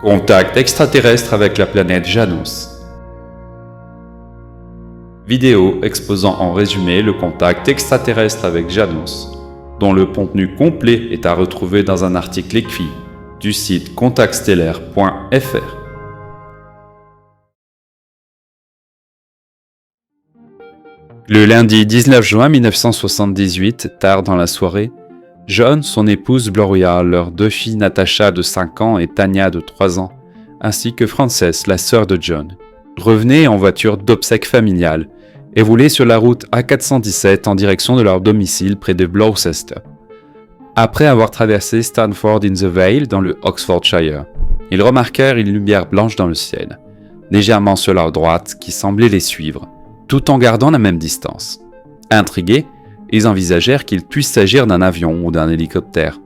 Contact extraterrestre avec la planète Janus. Vidéo exposant en résumé le contact extraterrestre avec Janus, dont le contenu complet est à retrouver dans un article écrit du site contactstellaire.fr. Le lundi 19 juin 1978, tard dans la soirée, John, son épouse Gloria, leurs deux filles Natasha de 5 ans et Tanya de 3 ans, ainsi que Frances, la sœur de John, revenaient en voiture d'obsèques familiales et roulaient sur la route A417 en direction de leur domicile près de Gloucester. Après avoir traversé Stanford-in-the-Vale dans le Oxfordshire, ils remarquèrent une lumière blanche dans le ciel, légèrement sur leur droite qui semblait les suivre, tout en gardant la même distance. Intrigués, ils envisagèrent qu'il puisse s'agir d'un avion ou d'un hélicoptère,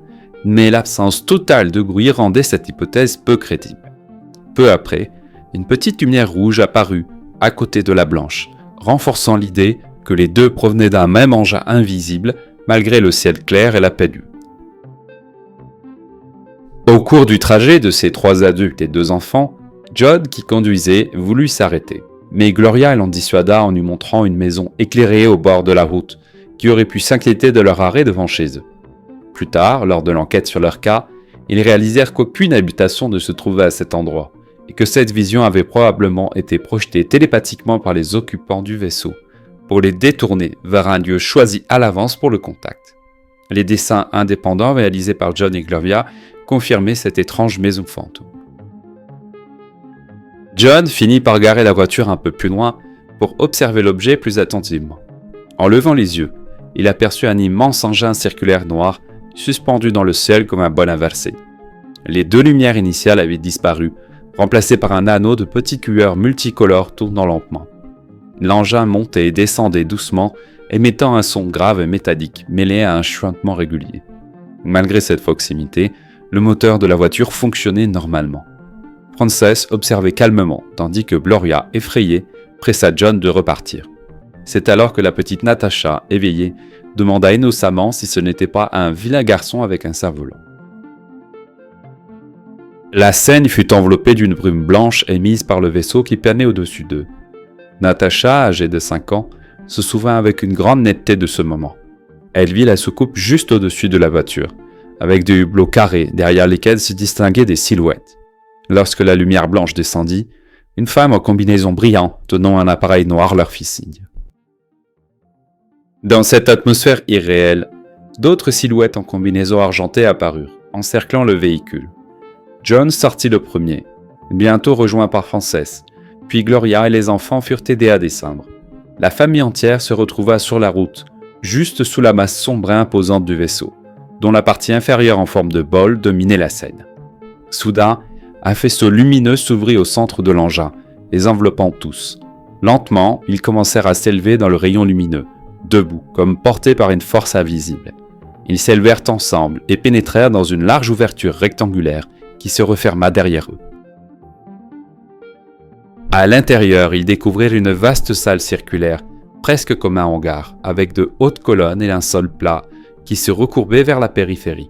mais l'absence totale de bruit rendait cette hypothèse peu crédible. Peu après, une petite lumière rouge apparut à côté de la blanche, renforçant l'idée que les deux provenaient d'un même engin invisible malgré le ciel clair et la pénombre. Au cours du trajet de ces 3 adultes et 2 enfants, John, qui conduisait, voulut s'arrêter, mais Gloria l'en dissuada en lui montrant une maison éclairée au bord de la route, qui auraient pu s'inquiéter de leur arrêt devant chez eux. Plus tard, lors de l'enquête sur leur cas, ils réalisèrent qu'aucune habitation ne se trouvait à cet endroit, et que cette vision avait probablement été projetée télépathiquement par les occupants du vaisseau, pour les détourner vers un lieu choisi à l'avance pour le contact. Les dessins indépendants réalisés par John et Gloria confirmaient cette étrange maison fantôme. John finit par garer la voiture un peu plus loin pour observer l'objet plus attentivement. En levant les yeux, il aperçut un immense engin circulaire noir suspendu dans le ciel comme un bol inversé. Les 2 lumières initiales avaient disparu, remplacées par un anneau de petites lueurs multicolores tournant lentement. L'engin montait et descendait doucement, émettant un son grave et métallique, mêlé à un chuintement régulier. Malgré cette proximité, le moteur de la voiture fonctionnait normalement. Frances observait calmement, tandis que Gloria, effrayée, pressa John de repartir. C'est alors que la petite Natasha, éveillée, demanda innocemment si ce n'était pas un vilain garçon avec un cerf-volant. La scène fut enveloppée d'une brume blanche émise par le vaisseau qui planait au-dessus d'eux. Natasha, âgée de 5 ans, se souvint avec une grande netteté de ce moment. Elle vit la soucoupe juste au-dessus de la voiture, avec des hublots carrés derrière lesquels se distinguaient des silhouettes. Lorsque la lumière blanche descendit, une femme en combinaison brillante tenant un appareil noir leur fit signe. Dans cette atmosphère irréelle, d'autres silhouettes en combinaison argentée apparurent, encerclant le véhicule. John sortit le premier, bientôt rejoint par Frances, puis Gloria et les enfants furent aidés à descendre. La famille entière se retrouva sur la route, juste sous la masse sombre et imposante du vaisseau, dont la partie inférieure en forme de bol dominait la scène. Soudain, un faisceau lumineux s'ouvrit au centre de l'engin, les enveloppant tous. Lentement, ils commencèrent à s'élever dans le rayon lumineux, debout, comme portés par une force invisible. Ils s'élevèrent ensemble et pénétrèrent dans une large ouverture rectangulaire qui se referma derrière eux. À l'intérieur, ils découvrirent une vaste salle circulaire, presque comme un hangar, avec de hautes colonnes et un sol plat qui se recourbaient vers la périphérie.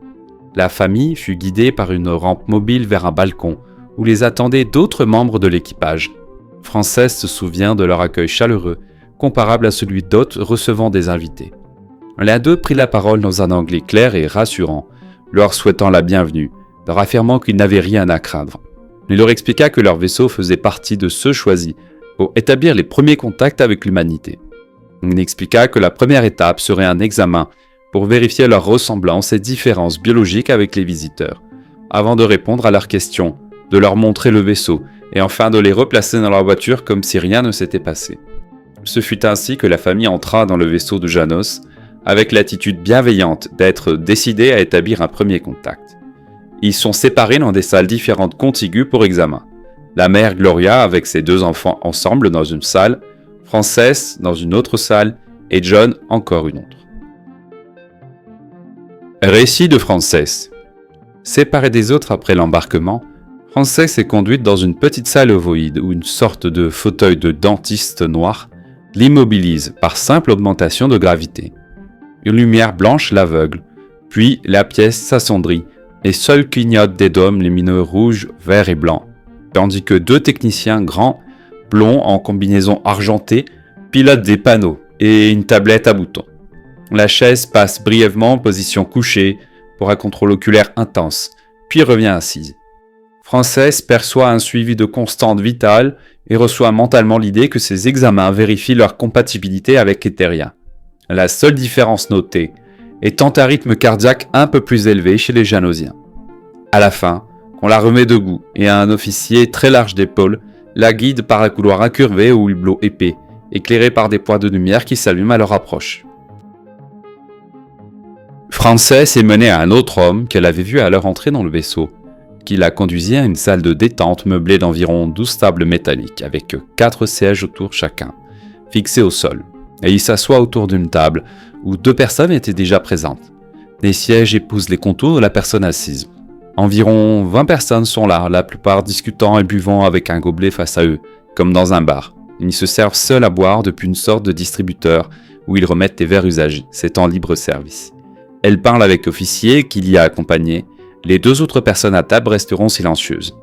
La famille fut guidée par une rampe mobile vers un balcon où les attendaient d'autres membres de l'équipage. Frances se souvient de leur accueil chaleureux, comparable à celui d'hôtes recevant des invités. L'un d'eux prit la parole dans un anglais clair et rassurant, leur souhaitant la bienvenue, leur affirmant qu'ils n'avaient rien à craindre. Il leur expliqua que leur vaisseau faisait partie de ceux choisis pour établir les premiers contacts avec l'humanité. Il expliqua que la première étape serait un examen pour vérifier leur ressemblance et différences biologiques avec les visiteurs, avant de répondre à leurs questions, de leur montrer le vaisseau et enfin de les replacer dans leur voiture comme si rien ne s'était passé. Ce fut ainsi que la famille entra dans le vaisseau de Janus, avec l'attitude bienveillante d'être décidée à établir un premier contact. Ils sont séparés dans des salles différentes contiguës pour examen. La mère Gloria avec ses 2 enfants ensemble dans une salle, Frances dans une autre salle et John encore une autre. Récit de Frances. Séparée des autres après l'embarquement, Frances est conduite dans une petite salle ovoïde où une sorte de fauteuil de dentiste noir l'immobilise par simple augmentation de gravité. Une lumière blanche l'aveugle, puis la pièce s'assombrit et seuls clignotent des dômes lumineux rouges, verts et blancs, tandis que 2 techniciens grands, blonds en combinaison argentée, pilotent des panneaux et une tablette à boutons. La chaise passe brièvement en position couchée pour un contrôle oculaire intense, puis revient assise. Frances perçoit un suivi de constantes vitales et reçoit mentalement l'idée que ces examens vérifient leur compatibilité avec Etheria. La seule différence notée étant un rythme cardiaque un peu plus élevé chez les Janosiens. À la fin, on la remet debout et un officier très large d'épaules la guide par un couloir incurvé au hublot épais, éclairé par des points de lumière qui s'allument à leur approche. Frances est menée à un autre homme qu'elle avait vu à leur entrée dans le vaisseau, qui la conduisit à une salle de détente meublée d'environ 12 tables métalliques avec 4 sièges autour chacun, fixés au sol, et il s'assoit autour d'une table où 2 personnes étaient déjà présentes. Les sièges épousent les contours de la personne assise. Environ 20 personnes sont là, la plupart discutant et buvant avec un gobelet face à eux, comme dans un bar. Ils se servent seuls à boire depuis une sorte de distributeur où ils remettent les verres usagés, c'est en libre service. Elle parle avec l'officier qui l'y a accompagné. Les 2 autres personnes à table resteront silencieuses.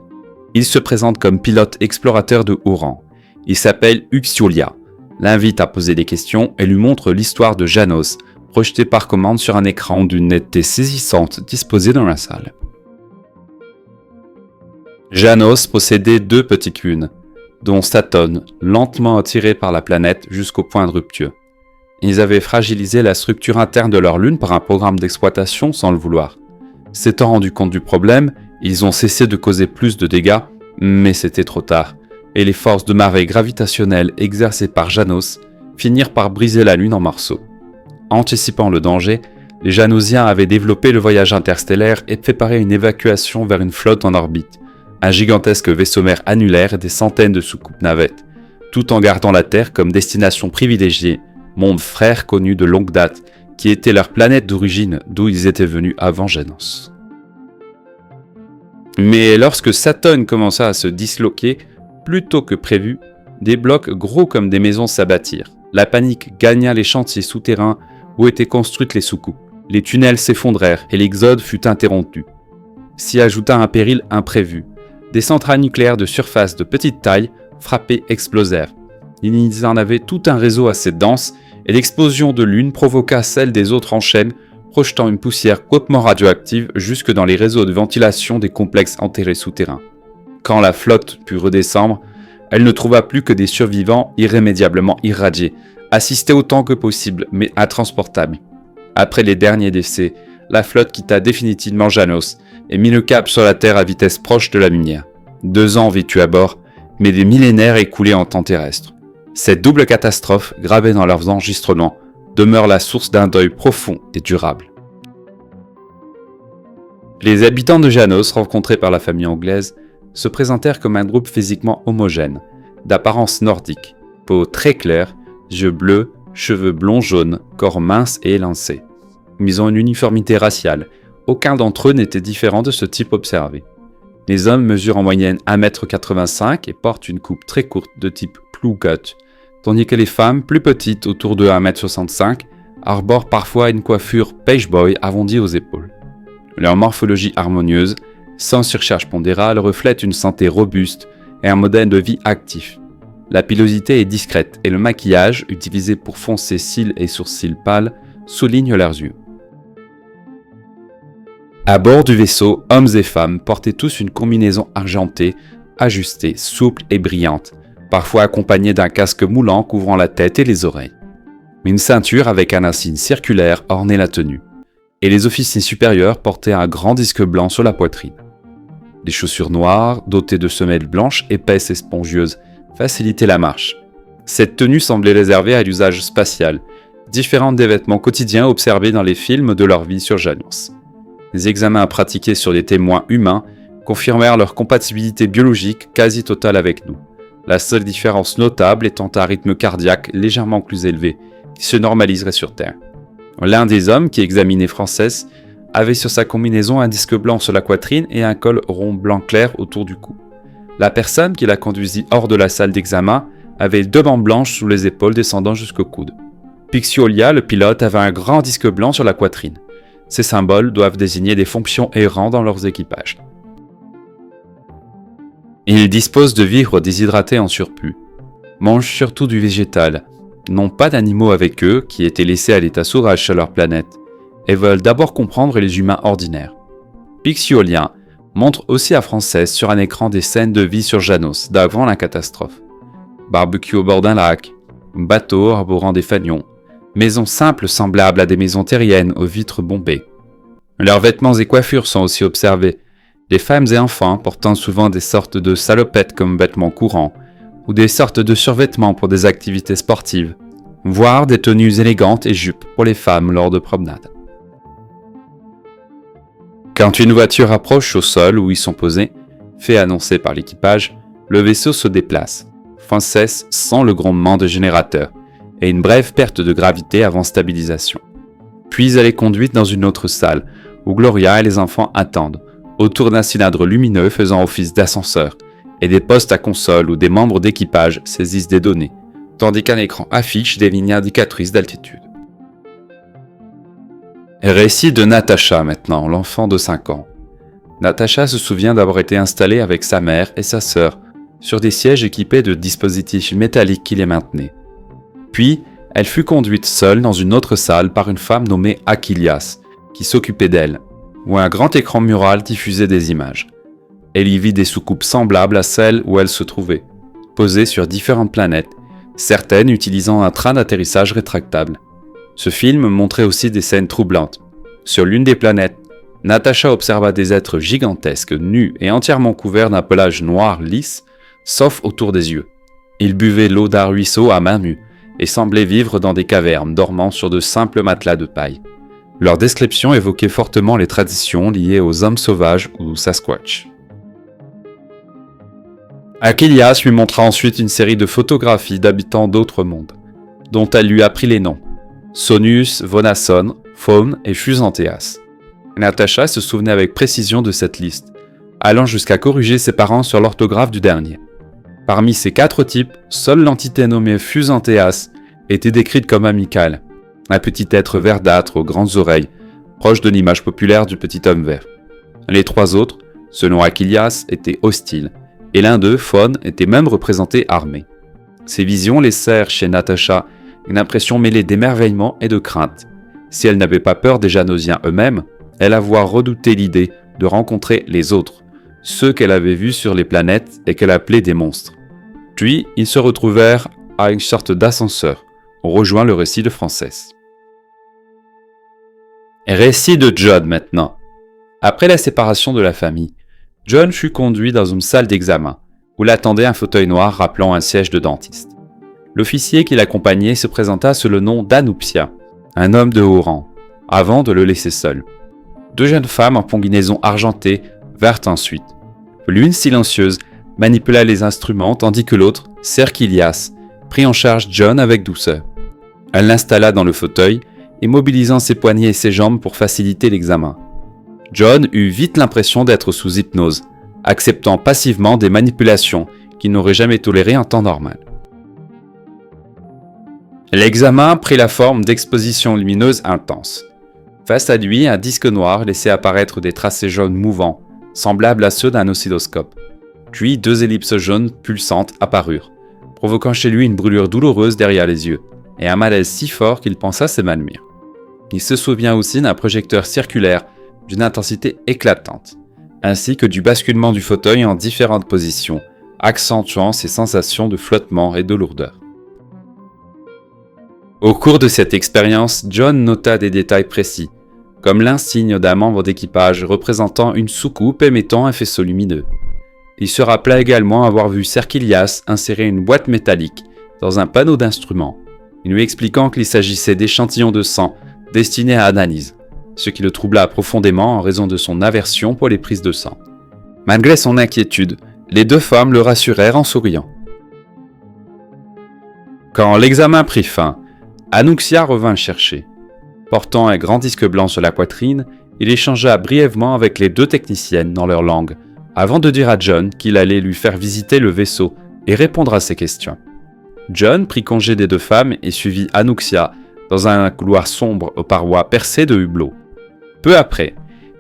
Il se présente comme pilote explorateur de haut rang. Il s'appelle Uxiolia, l'invite à poser des questions et lui montre l'histoire de Janos, projetée par commande sur un écran d'une netteté saisissante disposé dans la salle. Janos possédait 2 petites lunes, dont Saturn, lentement attiré par la planète jusqu'au point de rupture. Ils avaient fragilisé la structure interne de leur lune par un programme d'exploitation sans le vouloir. S'étant rendu compte du problème, ils ont cessé de causer plus de dégâts, mais c'était trop tard, et les forces de marée gravitationnelle exercées par Janos finirent par briser la lune en morceaux. Anticipant le danger, les Janosiens avaient développé le voyage interstellaire et préparé une évacuation vers une flotte en orbite, un gigantesque vaisseau-mère annulaire et des centaines de soucoupes navettes, tout en gardant la Terre comme destination privilégiée, monde frère connu de longue date, qui était leur planète d'origine d'où ils étaient venus avant Janos. Mais lorsque Saturn commença à se disloquer, plus tôt que prévu, des blocs gros comme des maisons s'abattirent. La panique gagna les chantiers souterrains où étaient construites les soucoupes. Les tunnels s'effondrèrent et l'exode fut interrompu. S'y ajouta un péril imprévu. Des centrales nucléaires de surface de petite taille, frappées, explosèrent. Ils en avaient tout un réseau assez dense et l'explosion de l'une provoqua celle des autres en chaîne, projetant une poussière hautement radioactive jusque dans les réseaux de ventilation des complexes enterrés souterrains. Quand la flotte put redescendre, elle ne trouva plus que des survivants irrémédiablement irradiés, assistés autant que possible, mais intransportables. Après les derniers décès, la flotte quitta définitivement Janos et mit le cap sur la Terre à vitesse proche de la lumière. 2 ans vécus à bord, mais des millénaires écoulés en temps terrestre. Cette double catastrophe, gravée dans leurs enregistrements, demeure la source d'un deuil profond et durable. Les habitants de Janos, rencontrés par la famille anglaise, se présentèrent comme un groupe physiquement homogène, d'apparence nordique, peau très claire, yeux bleus, cheveux blonds-jaunes, corps mince et élancé. Ils ont une uniformité raciale, aucun d'entre eux n'était différent de ce type observé. Les hommes mesurent en moyenne 1,85 m et portent une coupe très courte de type plou cut, tandis que les femmes, plus petites, autour de 1,65 m, arborent parfois une coiffure page boy arrondie aux épaules. Leur morphologie harmonieuse, sans surcharge pondérale, reflète une santé robuste et un modèle de vie actif. La pilosité est discrète et le maquillage, utilisé pour foncer cils et sourcils pâles, souligne leurs yeux. À bord du vaisseau, hommes et femmes portaient tous une combinaison argentée, ajustée, souple et brillante, parfois accompagnée d'un casque moulant couvrant la tête et les oreilles. Une ceinture avec un insigne circulaire ornait la tenue, et les officiers supérieurs portaient un grand disque blanc sur la poitrine. Des chaussures noires, dotées de semelles blanches épaisses et spongieuses, facilitaient la marche. Cette tenue semblait réservée à l'usage spatial, différente des vêtements quotidiens observés dans les films de leur vie sur Janos. Les examens pratiqués sur des témoins humains confirmèrent leur compatibilité biologique quasi totale avec nous, la seule différence notable étant un rythme cardiaque légèrement plus élevé, qui se normaliserait sur Terre. L'un des hommes qui examinait Frances avait sur sa combinaison un disque blanc sur la poitrine et un col rond blanc clair autour du cou. La personne qui la conduisit hors de la salle d'examen avait 2 bandes blanches sous les épaules descendant jusqu'au coude. Pixiolia, le pilote, avait un grand disque blanc sur la poitrine. Ces symboles doivent désigner des fonctions errants dans leurs équipages. Ils disposent de vivres déshydratés en surplus, mangent surtout du végétal, n'ont pas d'animaux avec eux qui étaient laissés à l'état sauvage sur leur planète, et veulent d'abord comprendre les humains ordinaires. Pixiolia montre aussi à Frances sur un écran des scènes de vie sur Janos d'avant la catastrophe. Barbecue au bord d'un lac, bateau arborant des fanions, maisons simples semblables à des maisons terriennes aux vitres bombées. Leurs vêtements et coiffures sont aussi observés, des femmes et enfants portant souvent des sortes de salopettes comme vêtements courants, ou des sortes de survêtements pour des activités sportives, voire des tenues élégantes et jupes pour les femmes lors de promenades. Quand une voiture approche au sol où ils sont posés, fait annoncer par l'équipage, le vaisseau se déplace. Frances sent le grondement de générateur et une brève perte de gravité avant stabilisation. Puis elle est conduite dans une autre salle, où Gloria et les enfants attendent, autour d'un cylindre lumineux faisant office d'ascenseur, et des postes à console où des membres d'équipage saisissent des données, tandis qu'un écran affiche des lignes indicatrices d'altitude. Récit de Natasha maintenant, l'enfant de 5 ans. Natasha se souvient d'avoir été installée avec sa mère et sa sœur sur des sièges équipés de dispositifs métalliques qui les maintenaient. Puis, elle fut conduite seule dans une autre salle par une femme nommée Achillas, qui s'occupait d'elle, où un grand écran mural diffusait des images. Elle y vit des soucoupes semblables à celles où elle se trouvait, posées sur différentes planètes, certaines utilisant un train d'atterrissage rétractable. Ce film montrait aussi des scènes troublantes. Sur l'une des planètes, Natasha observa des êtres gigantesques, nus et entièrement couverts d'un pelage noir lisse, sauf autour des yeux. Ils buvaient l'eau d'un ruisseau à main nue et semblaient vivre dans des cavernes, dormant sur de simples matelas de paille. Leur description évoquait fortement les traditions liées aux hommes sauvages ou Sasquatch. Achillas lui montra ensuite une série de photographies d'habitants d'autres mondes, dont elle lui apprit les noms: Sonus, Vonasson, Faune et Fusantheas. Natasha se souvenait avec précision de cette liste, allant jusqu'à corriger ses parents sur l'orthographe du dernier. Parmi ces 4 types, seule l'entité nommée Fusantheas était décrite comme amicale, un petit être verdâtre aux grandes oreilles, proche de l'image populaire du petit homme vert. Les 3 autres, selon Achillas, étaient hostiles, et l'un d'eux, Faune, était même représenté armé. Ces visions laissèrent chez Natasha une impression mêlée d'émerveillement et de crainte. Si elle n'avait pas peur des Janosiens eux-mêmes, elle avouait redouter l'idée de rencontrer les autres, ceux qu'elle avait vus sur les planètes et qu'elle appelait des monstres. Puis, ils se retrouvèrent à une sorte d'ascenseur. On rejoint le récit de Frances. Récit de John maintenant. Après la séparation de la famille, John fut conduit dans une salle d'examen, où l'attendait un fauteuil noir rappelant un siège de dentiste. L'officier qui l'accompagnait se présenta sous le nom d'Anoupsia, un homme de haut rang, avant de le laisser seul. 2 jeunes femmes en combinaison argentée vinrent ensuite. L'une, silencieuse, manipula les instruments tandis que l'autre, Cerquilias, prit en charge John avec douceur. Elle l'installa dans le fauteuil, immobilisant ses poignets et ses jambes pour faciliter l'examen. John eut vite l'impression d'être sous hypnose, acceptant passivement des manipulations qu'il n'aurait jamais tolérées en temps normal. L'examen prit la forme d'expositions lumineuses intenses. Face à lui, un disque noir laissait apparaître des tracés jaunes mouvants, semblables à ceux d'un oscilloscope. Puis 2 ellipses jaunes pulsantes apparurent, provoquant chez lui une brûlure douloureuse derrière les yeux, et un malaise si fort qu'il pensa s'évanouir. Il se souvient aussi d'un projecteur circulaire d'une intensité éclatante, ainsi que du basculement du fauteuil en différentes positions, accentuant ses sensations de flottement et de lourdeur. Au cours de cette expérience, John nota des détails précis, comme l'insigne d'un membre d'équipage représentant une soucoupe émettant un faisceau lumineux. Il se rappela également avoir vu Cerquilias insérer une boîte métallique dans un panneau d'instruments, lui expliquant qu'il s'agissait d'échantillons de sang destinés à analyse, ce qui le troubla profondément en raison de son aversion pour les prises de sang. Malgré son inquiétude, les 2 femmes le rassurèrent en souriant. Quand l'examen prit fin, Anouksia revint le chercher. Portant un grand disque blanc sur la poitrine, il échangea brièvement avec les 2 techniciennes dans leur langue, avant de dire à John qu'il allait lui faire visiter le vaisseau et répondre à ses questions. John prit congé des 2 femmes et suivit Anouksia dans un couloir sombre aux parois percées de hublots. Peu après,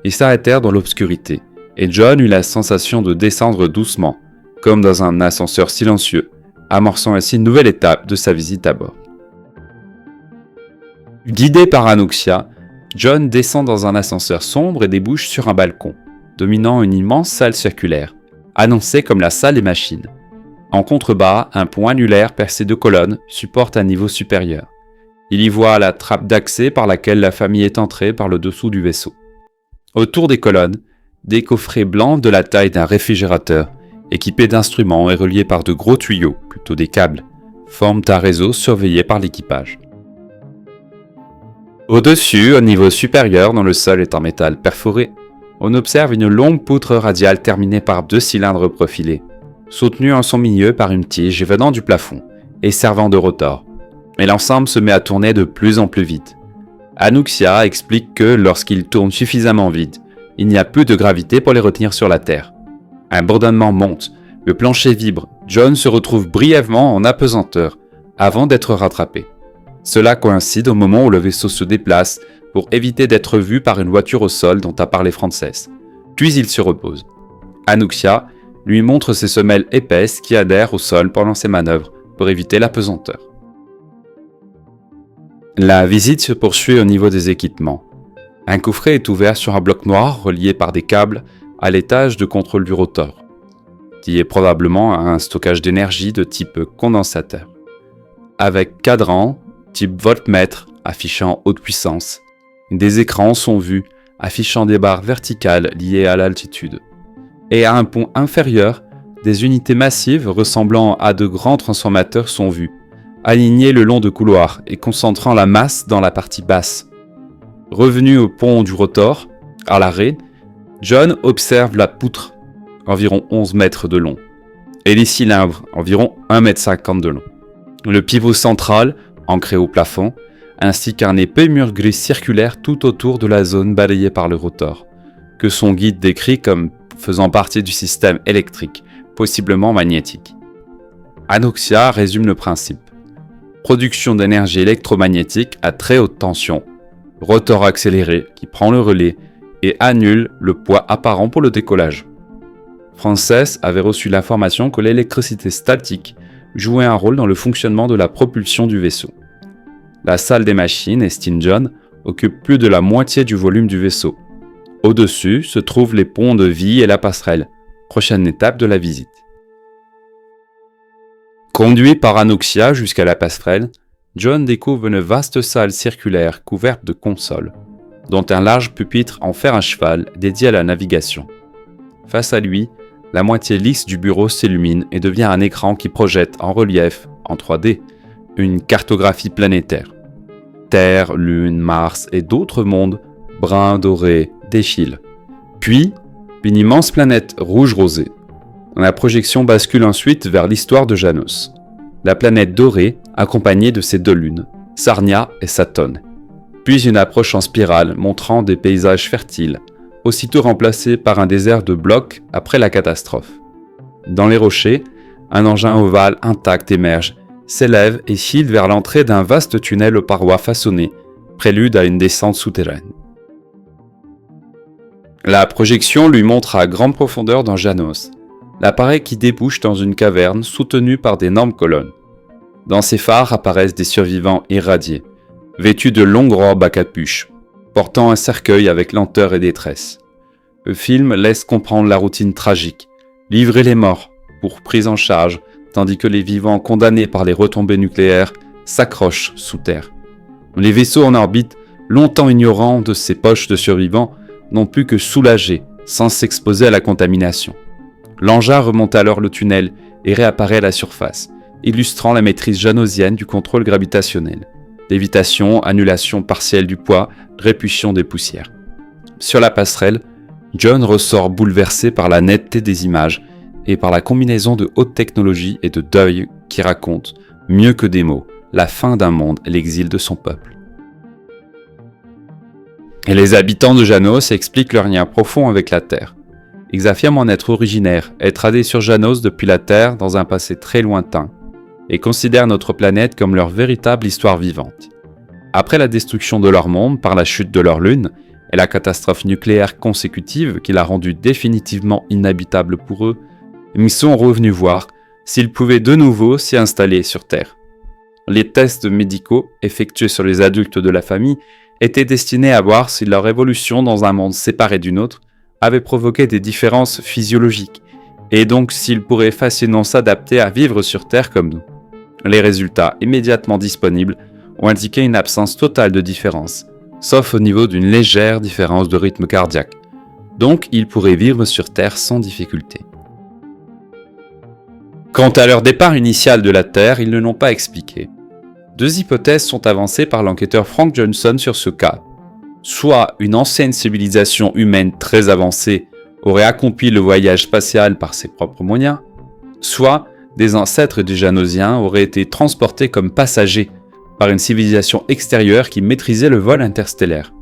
ils s'arrêtèrent dans l'obscurité, et John eut la sensation de descendre doucement, comme dans un ascenseur silencieux, amorçant ainsi une nouvelle étape de sa visite à bord. Guidé par Anuxia, John descend dans un ascenseur sombre et débouche sur un balcon, dominant une immense salle circulaire, annoncée comme la salle des machines. En contrebas, un pont annulaire percé de colonnes supporte un niveau supérieur. Il y voit la trappe d'accès par laquelle la famille est entrée par le dessous du vaisseau. Autour des colonnes, des coffrets blancs de la taille d'un réfrigérateur, équipés d'instruments et reliés par de gros tuyaux, plutôt des câbles, forment un réseau surveillé par l'équipage. Au-dessus, au niveau supérieur, dont le sol est en métal perforé, on observe une longue poutre radiale terminée par 2 cylindres profilés, soutenus en son milieu par une tige venant du plafond et servant de rotor. Mais l'ensemble se met à tourner de plus en plus vite. Anuxia explique que lorsqu'il tourne suffisamment vite, il n'y a plus de gravité pour les retenir sur la Terre. Un bourdonnement monte, le plancher vibre, John se retrouve brièvement en apesanteur avant d'être rattrapé. Cela coïncide au moment où le vaisseau se déplace pour éviter d'être vu par une voiture au sol dont a parlé Frances. Puis il se repose. Anuxia lui montre ses semelles épaisses qui adhèrent au sol pendant ses manœuvres pour éviter l'apesanteur. La visite se poursuit au niveau des équipements. Un coffret est ouvert sur un bloc noir relié par des câbles à l'étage de contrôle du rotor, qui est probablement un stockage d'énergie de type condensateur. Avec cadran, type voltmètre affichant haute puissance, des écrans sont vus affichant des barres verticales liées à l'altitude. Et à un pont inférieur, des unités massives ressemblant à de grands transformateurs sont vues, alignées le long de couloirs et concentrant la masse dans la partie basse. Revenu au pont du rotor, à l'arrêt, John observe la poutre, environ 11 mètres de long, et les cylindres, environ 1,50 m de long. Le pivot central, ancré au plafond, ainsi qu'un épais mur gris circulaire tout autour de la zone balayée par le rotor, que son guide décrit comme faisant partie du système électrique, possiblement magnétique. Anuxia résume le principe. Production d'énergie électromagnétique à très haute tension, rotor accéléré qui prend le relais et annule le poids apparent pour le décollage. Frances avait reçu l'information que l'électricité statique jouait un rôle dans le fonctionnement de la propulsion du vaisseau. La salle des machines, estime John, occupe plus de la moitié du volume du vaisseau. Au-dessus se trouvent les ponts de vie et la passerelle, prochaine étape de la visite. Conduit par Anuxia jusqu'à la passerelle, John découvre une vaste salle circulaire couverte de consoles, dont un large pupitre en fer à cheval dédié à la navigation. Face à lui, la moitié lisse du bureau s'illumine et devient un écran qui projette en relief, en 3D, une cartographie planétaire. Terre, Lune, Mars et d'autres mondes, bruns, dorés, défilent. Puis, une immense planète rouge-rosée. La projection bascule ensuite vers l'histoire de Janos. La planète dorée, accompagnée de ses 2 lunes, Sarnia et Satone. Puis une approche en spirale montrant des paysages fertiles, aussitôt remplacés par un désert de blocs après la catastrophe. Dans les rochers, un engin ovale intact émerge, s'élève et file vers l'entrée d'un vaste tunnel aux parois façonnées, prélude à une descente souterraine. La projection lui montre à grande profondeur dans Janos, l'appareil qui débouche dans une caverne soutenue par d'énormes colonnes. Dans ses phares apparaissent des survivants irradiés, vêtus de longues robes à capuche, portant un cercueil avec lenteur et détresse. Le film laisse comprendre la routine tragique, livrer les morts pour prise en charge, tandis que les vivants condamnés par les retombées nucléaires s'accrochent sous terre. Les vaisseaux en orbite, longtemps ignorants de ces poches de survivants, n'ont pu que soulager, sans s'exposer à la contamination. L'engin remonte alors le tunnel et réapparaît à la surface, illustrant la maîtrise janosienne du contrôle gravitationnel. Lévitation, annulation partielle du poids, répulsion des poussières. Sur la passerelle, John ressort bouleversé par la netteté des images et par la combinaison de haute technologie et de deuil qui raconte, mieux que des mots, la fin d'un monde et l'exil de son peuple. Et les habitants de Janos expliquent leur lien profond avec la Terre. Ils affirment en être originaires, être allés sur Janos depuis la Terre dans un passé très lointain, et considèrent notre planète comme leur véritable histoire vivante. Après la destruction de leur monde par la chute de leur lune, et la catastrophe nucléaire consécutive qui l'a rendu définitivement inhabitable pour eux, ils sont revenus voir s'ils pouvaient de nouveau s'y installer sur Terre. Les tests médicaux effectués sur les adultes de la famille étaient destinés à voir si leur évolution dans un monde séparé du nôtre avait provoqué des différences physiologiques, et donc s'ils pourraient facilement s'adapter à vivre sur Terre comme nous. Les résultats immédiatement disponibles ont indiqué une absence totale de différence, sauf au niveau d'une légère différence de rythme cardiaque. Donc ils pourraient vivre sur Terre sans difficulté. Quant à leur départ initial de la Terre, ils ne l'ont pas expliqué. Deux hypothèses sont avancées par l'enquêteur Frank Johnson sur ce cas. Soit une ancienne civilisation humaine très avancée aurait accompli le voyage spatial par ses propres moyens, soit des ancêtres des Janosiens auraient été transportés comme passagers par une civilisation extérieure qui maîtrisait le vol interstellaire.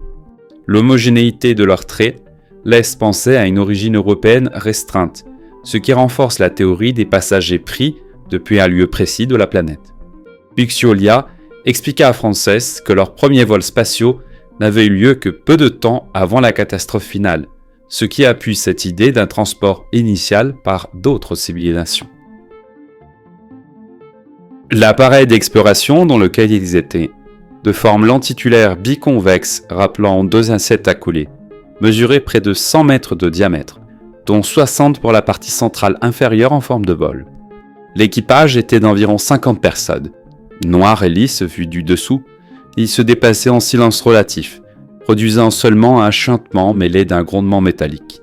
L'homogénéité de leurs traits laisse penser à une origine européenne restreinte, ce qui renforce la théorie des passagers pris depuis un lieu précis de la planète. Pucciolia expliqua à Frances que leurs premiers vols spatiaux n'avaient eu lieu que peu de temps avant la catastrophe finale, ce qui appuie cette idée d'un transport initial par d'autres civilisations. L'appareil d'exploration dans lequel ils étaient, de forme lenticulaire biconvexe rappelant deux insectes accolés, mesurait près de 100 mètres de diamètre, dont 60 pour la partie centrale inférieure en forme de bol. L'équipage était d'environ 50 personnes. Noir et lisse vu du dessous, il se déplaçait en silence relatif, produisant seulement un chuintement mêlé d'un grondement métallique.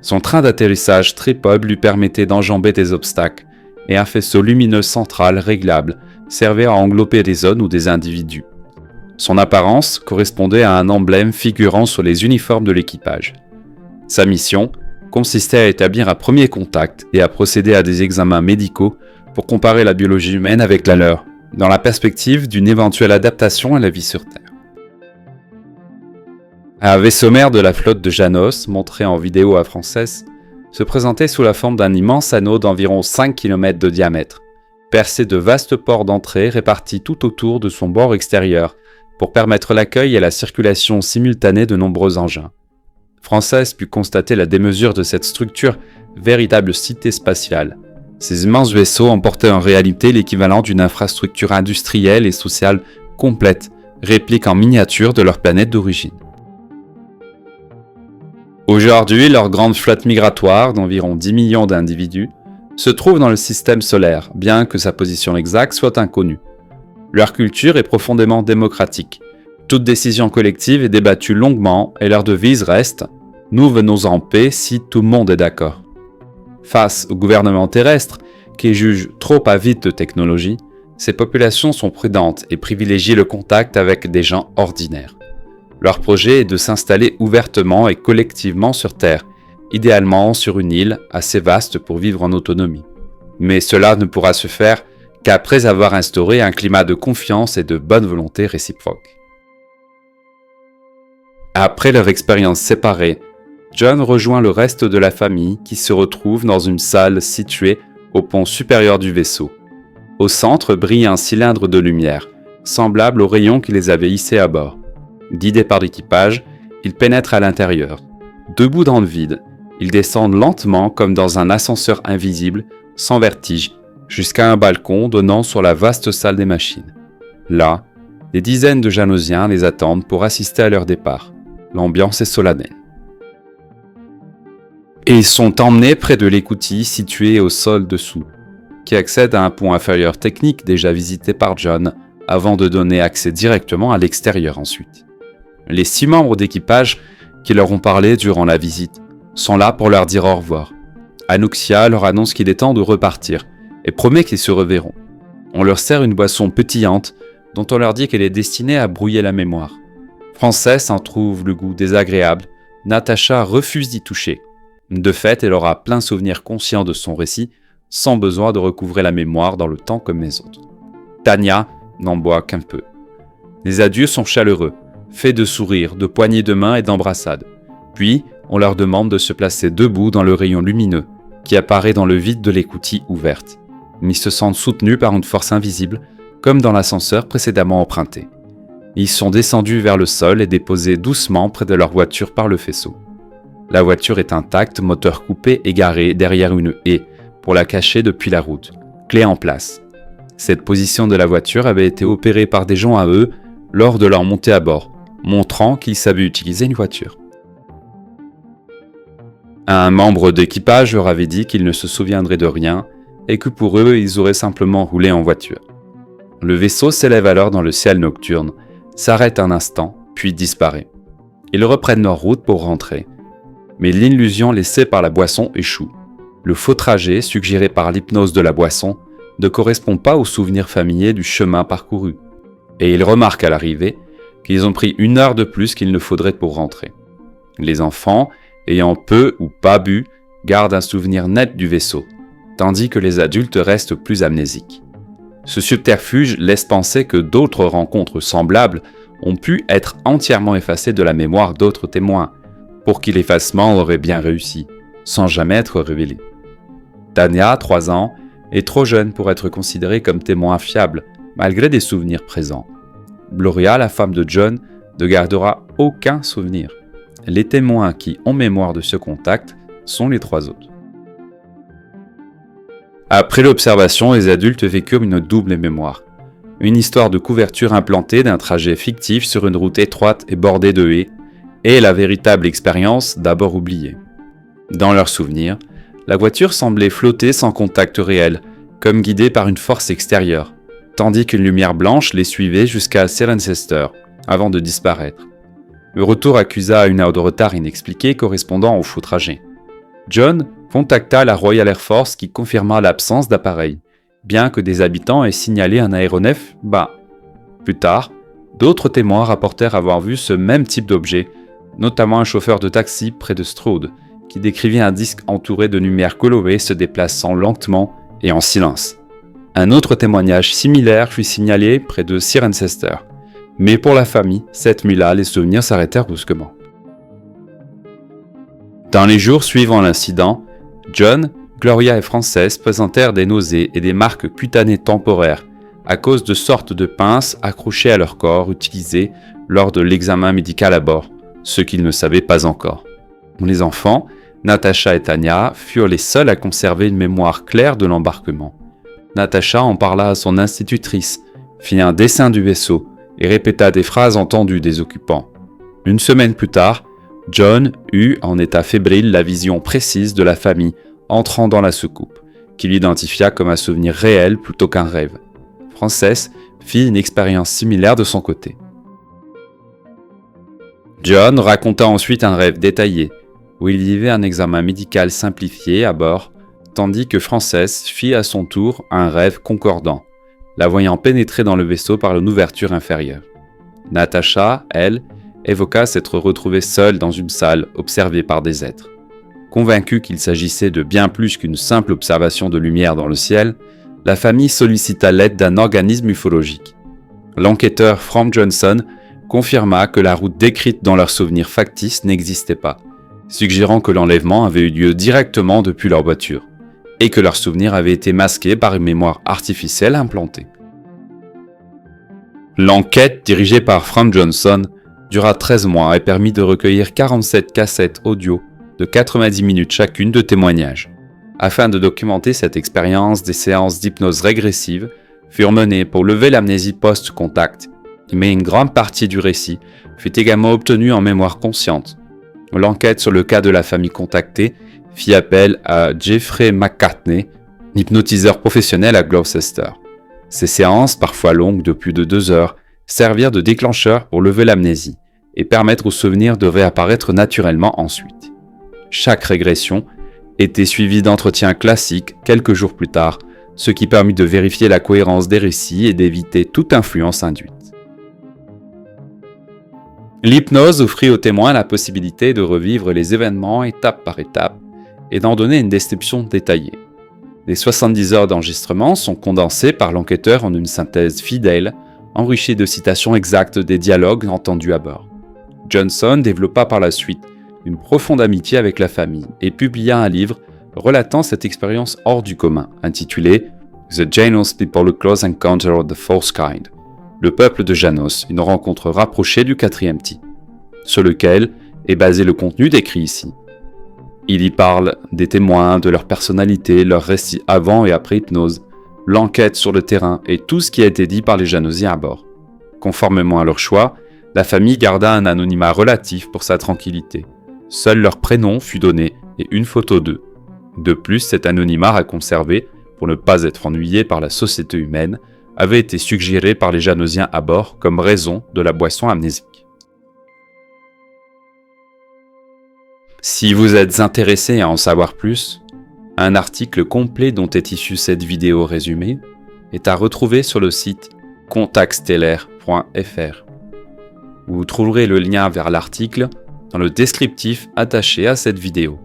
Son train d'atterrissage très pauvre lui permettait d'enjamber des obstacles, et un faisceau lumineux central réglable servait à englober des zones ou des individus. Son apparence correspondait à un emblème figurant sur les uniformes de l'équipage. Sa mission consistait à établir un premier contact et à procéder à des examens médicaux pour comparer la biologie humaine avec la leur, dans la perspective d'une éventuelle adaptation à la vie sur Terre. Un vaisseau mère de la flotte de Janos, montré en vidéo à Frances, se présentait sous la forme d'un immense anneau d'environ 5 km de diamètre, percé de vastes ports d'entrée répartis tout autour de son bord extérieur pour permettre l'accueil et la circulation simultanée de nombreux engins. Frances put constater la démesure de cette structure, véritable cité spatiale. Ces immenses vaisseaux emportaient en réalité l'équivalent d'une infrastructure industrielle et sociale complète, réplique en miniature de leur planète d'origine. Aujourd'hui, leur grande flotte migratoire, d'environ 10 millions d'individus, se trouve dans le système solaire, bien que sa position exacte soit inconnue. Leur culture est profondément démocratique. Toute décision collective est débattue longuement et leur devise reste « Nous venons en paix si tout le monde est d'accord ». Face au gouvernement terrestre, qui juge trop avide de technologie, ces populations sont prudentes et privilégient le contact avec des gens ordinaires. Leur projet est de s'installer ouvertement et collectivement sur Terre, idéalement sur une île assez vaste pour vivre en autonomie. Mais cela ne pourra se faire qu'après avoir instauré un climat de confiance et de bonne volonté réciproque. Après leur expérience séparée, John rejoint le reste de la famille qui se retrouve dans une salle située au pont supérieur du vaisseau. Au centre brille un cylindre de lumière, semblable au rayon qui les avait hissés à bord. Guidés par l'équipage, ils pénètrent à l'intérieur. Debout dans le vide, ils descendent lentement comme dans un ascenseur invisible, sans vertige, jusqu'à un balcon donnant sur la vaste salle des machines. Là, des dizaines de Janosiens les attendent pour assister à leur départ. L'ambiance est solennelle. Et ils sont emmenés près de l'écoutille située au sol dessous, qui accède à un pont inférieur technique déjà visité par John, avant de donner accès directement à l'extérieur ensuite. Les 6 membres d'équipage qui leur ont parlé durant la visite sont là pour leur dire au revoir. Anuxia leur annonce qu'il est temps de repartir et promet qu'ils se reverront. On leur sert une boisson pétillante dont on leur dit qu'elle est destinée à brouiller la mémoire. Frances en trouve le goût désagréable, Natacha refuse d'y toucher. De fait, elle aura plein souvenir conscient de son récit, sans besoin de recouvrer la mémoire dans le temps comme les autres. Tania n'en boit qu'un peu. Les adieux sont chaleureux, faits de sourires, de poignées de main et d'embrassades. Puis, on leur demande de se placer debout dans le rayon lumineux, qui apparaît dans le vide de l'écoutille ouverte. Mais ils se sentent soutenus par une force invisible, comme dans l'ascenseur précédemment emprunté. Ils sont descendus vers le sol et déposés doucement près de leur voiture par le faisceau. La voiture est intacte, moteur coupé et garé derrière une haie pour la cacher depuis la route, clé en place. Cette position de la voiture avait été opérée par des gens à eux lors de leur montée à bord, montrant qu'ils savaient utiliser une voiture. Un membre d'équipage leur avait dit qu'ils ne se souviendraient de rien et que pour eux, ils auraient simplement roulé en voiture. Le vaisseau s'élève alors dans le ciel nocturne, s'arrête un instant, puis disparaît. Ils reprennent leur route pour rentrer. Mais l'illusion laissée par la boisson échoue. Le faux trajet, suggéré par l'hypnose de la boisson, ne correspond pas aux souvenirs familiers du chemin parcouru. Et ils remarquent à l'arrivée qu'ils ont pris 1 heure de plus qu'il ne faudrait pour rentrer. Les enfants, ayant peu ou pas bu, gardent un souvenir net du vaisseau, tandis que les adultes restent plus amnésiques. Ce subterfuge laisse penser que d'autres rencontres semblables ont pu être entièrement effacées de la mémoire d'autres témoins, pour qui l'effacement aurait bien réussi, sans jamais être révélé. Tania, 3 ans, est trop jeune pour être considérée comme témoin fiable, malgré des souvenirs présents. Gloria, la femme de John, ne gardera aucun souvenir. Les témoins qui ont mémoire de ce contact sont les 3 autres. Après l'observation, les adultes vécurent une double mémoire. Une histoire de couverture implantée d'un trajet fictif sur une route étroite et bordée de haies, et la véritable expérience d'abord oubliée. Dans leurs souvenirs, la voiture semblait flotter sans contact réel, comme guidée par une force extérieure, tandis qu'une lumière blanche les suivait jusqu'à Cirencester, avant de disparaître. Le retour accusa 1 heure de retard inexpliqué correspondant au faux trajet. John contacta la Royal Air Force qui confirma l'absence d'appareil, bien que des habitants aient signalé un aéronef bas. Plus tard, d'autres témoins rapportèrent avoir vu ce même type d'objet, notamment un chauffeur de taxi près de Stroud, qui décrivit un disque entouré de lumière colorée se déplaçant lentement et en silence. Un autre témoignage similaire fut signalé près de Cirencester, mais pour la famille, cette nuit-là, les souvenirs s'arrêtèrent brusquement. Dans les jours suivant l'incident, John, Gloria et Frances présentèrent des nausées et des marques cutanées temporaires à cause de sortes de pinces accrochées à leur corps utilisées lors de l'examen médical à bord, ce qu'ils ne savaient pas encore. Les enfants, Natasha et Tania, furent les seuls à conserver une mémoire claire de l'embarquement. Natasha en parla à son institutrice, fit un dessin du vaisseau et répéta des phrases entendues des occupants. 1 semaine plus tard, John eut, en état fébrile, la vision précise de la famille entrant dans la soucoupe, qu'il identifia comme un souvenir réel plutôt qu'un rêve. Frances fit une expérience similaire de son côté. John raconta ensuite un rêve détaillé, où il vivait un examen médical simplifié à bord, tandis que Frances fit à son tour un rêve concordant, la voyant pénétrer dans le vaisseau par une ouverture inférieure. Natasha, elle, évoqua s'être retrouvée seule dans une salle observée par des êtres. Convaincue qu'il s'agissait de bien plus qu'une simple observation de lumière dans le ciel, la famille sollicita l'aide d'un organisme ufologique. L'enquêteur Frank Johnson confirma que la route décrite dans leurs souvenirs factices n'existait pas, suggérant que l'enlèvement avait eu lieu directement depuis leur voiture, et que leurs souvenirs avaient été masqués par une mémoire artificielle implantée. L'enquête, dirigée par Frank Johnson, dura 13 mois et permit de recueillir 47 cassettes audio de 90 minutes chacune de témoignages. Afin de documenter cette expérience, des séances d'hypnose régressive furent menées pour lever l'amnésie post-contact, mais une grande partie du récit fut également obtenue en mémoire consciente. L'enquête sur le cas de la famille contactée fit appel à Jeffrey McCartney, hypnotiseur professionnel à Gloucester. Ces séances, parfois longues de plus de 2 heures, servirent de déclencheur pour lever l'amnésie et permettre aux souvenirs de réapparaître naturellement ensuite. Chaque régression était suivie d'entretiens classiques quelques jours plus tard, ce qui permit de vérifier la cohérence des récits et d'éviter toute influence induite. L'hypnose offrit aux témoins la possibilité de revivre les événements étape par étape et d'en donner une description détaillée. Les 70 heures d'enregistrement sont condensées par l'enquêteur en une synthèse fidèle, enrichie de citations exactes des dialogues entendus à bord. Johnson développa par la suite une profonde amitié avec la famille et publia un livre relatant cette expérience hors du commun, intitulé The Janus People Close Encounter of the Fourth Kind, le peuple de Janos, une rencontre rapprochée du quatrième type, sur lequel est basé le contenu décrit ici. Il y parle des témoins, de leur personnalité, leurs récits avant et après hypnose, l'enquête sur le terrain et tout ce qui a été dit par les Janosiens à bord. Conformément à leur choix, la famille garda un anonymat relatif pour sa tranquillité. Seul leur prénom fut donné et une photo d'eux. De plus, cet anonymat à conserver, pour ne pas être ennuyé par la société humaine, avait été suggéré par les Janosiens à bord comme raison de la boisson amnésique. Si vous êtes intéressé à en savoir plus, un article complet dont est issue cette vidéo résumée est à retrouver sur le site contactstellaire.fr. Vous trouverez le lien vers l'article dans le descriptif attaché à cette vidéo.